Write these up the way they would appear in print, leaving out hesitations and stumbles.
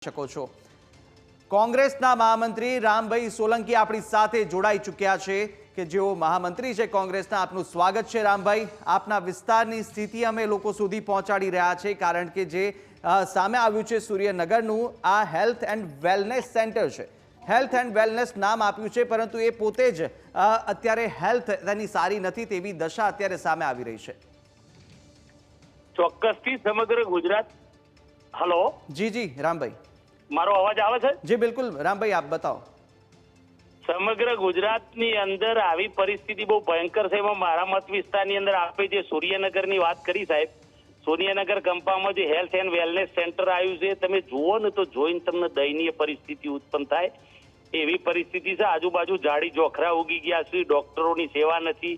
શકો છો। કોંગ્રેસના મહામંત્રી રામભાઈ સોલંકી આપણી સાથે જોડાઈ ચૂક્યા છે કે જેઓ મહામંત્રી છે કોંગ્રેસના। આપનું સ્વાગત છે રામભાઈ। આપના વિસ્તારની સ્થિતિ અમે લોકો સુધી પહોંચાડી રહ્યા છે કારણ કે જે સામે આવ્યું છે સૂર્યનગરનું આ હેલ્થ એન્ડ વેલનેસ સેન્ટર છે। હેલ્થ એન્ડ વેલનેસ નામ આપ્યું છે પરંતુ એ પોતે જ અત્યારે હેલ્થ તેની સારી નથી તેવી દશા અત્યારે સામે આવી રહી છે। ચોક્કસથી સમગ્ર ગુજરાત। હલો જી જી રામભાઈ, મારો અવાજ આવે છે? જી બિલકુલ રામભાઈ, આપ बताओ। સમગ્ર ગુજરાતની અંદર આવી પરિસ્થિતિ બહુ ભયંકર છે। એમાં મારા મત વિસ્તારની અંદર આપે જે સૂર્યનગરની વાત કરી સાહેબ, સૂર્યનગર કંપામાં જે હેલ્થ એન્ડ વેલનેસ સેન્ટર આવ્યું છે, તમે જુઓ ને તો જોઈને તમને દયનીય પરિસ્થિતિ ઉત્પન્ન થાય એવી પરિસ્થિતિ છે। આજુબાજુ ઝાડી જોખરા ઉગી ગયા છે, ડોક્ટરોની સેવા નથી,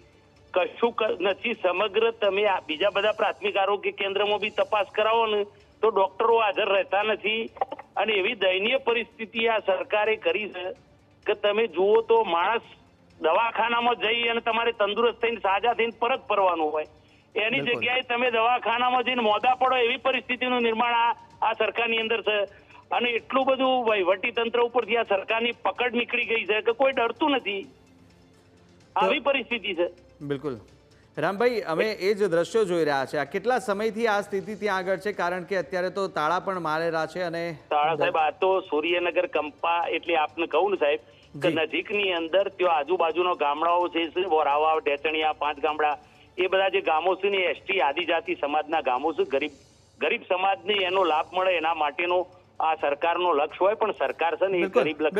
કશું નથી। સમગ્ર તમે બીજા બધા પ્રાથમિક આરોગ્ય કેન્દ્રમાં બી તપાસ કરાવો ને તો ડોક્ટરો હાજર રહેતા નથી અને એવી દયનીય પરિસ્થિતિ આ સરકારે કરી છે કે તમે જુઓ તો માણસ દવાખાનામાં જઈ અને તમારે તંદુરસ્ત થઈને સાજા થઈને પરત ફરવાનું હોય, એની જગ્યાએ તમે દવાખાનામાં જઈને મોદા પડો એવી પરિસ્થિતિનું નિર્માણ આ સરકારની અંદર છે। અને એટલું બધું વહીવટી તંત્ર ઉપરથી આ સરકારની પકડ નીકળી ગઈ છે કે કોઈ ડરતું નથી, આવી પરિસ્થિતિ છે। બિલકુલ રામભાઈ, અમે એ જ દ્રશ્યો જોઈ રહ્યા છે। આ કેટલા સમયથી આ સ્થિતિ ત્યાં આગળ છે? કારણ કે અત્યારે તો તાળા પણ મારેલા છે અને તાળા સાહેબ, આ તો સૂર્યનગર કંપા એટલે આપને કહું ને સાહેબ કે નજીકની અંદર ત્યાં આજુબાજુનો ગામડાઓ છે, વોરાવા, ઢેચણિયા, પાંચ ગામડા, એ બધા જે ગામો છે ને એસટી આદિજાતિ સમાજના ગામો છે। ગરીબ સમાજને એનો લાભ મળે એના માટેનો આ સરકારનો લક્ષ્ય હોય, પણ સરકાર છે ને એ ગરીબ લક્ષ્ય